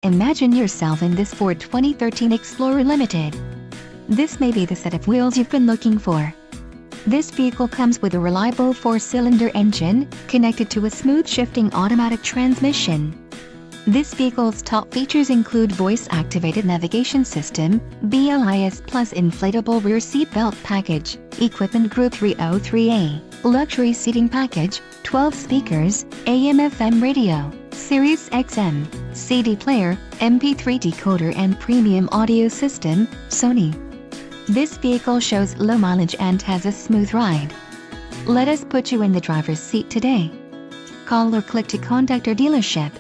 Imagine yourself in this Ford 2013 Explorer Limited. This may be the set of wheels you've been looking for. This vehicle comes with a reliable 4-cylinder engine, connected to a smooth shifting automatic transmission. This vehicle's top features include voice-activated navigation system, BLIS Plus inflatable rear seat belt package, equipment group 303A, luxury seating package, 12 speakers, AM/FM radio, Sirius XM, CD player, MP3 decoder and premium audio system, Sony. This vehicle shows low mileage and has a smooth ride. Let us put you in the driver's seat today. Call or click to contact our dealership.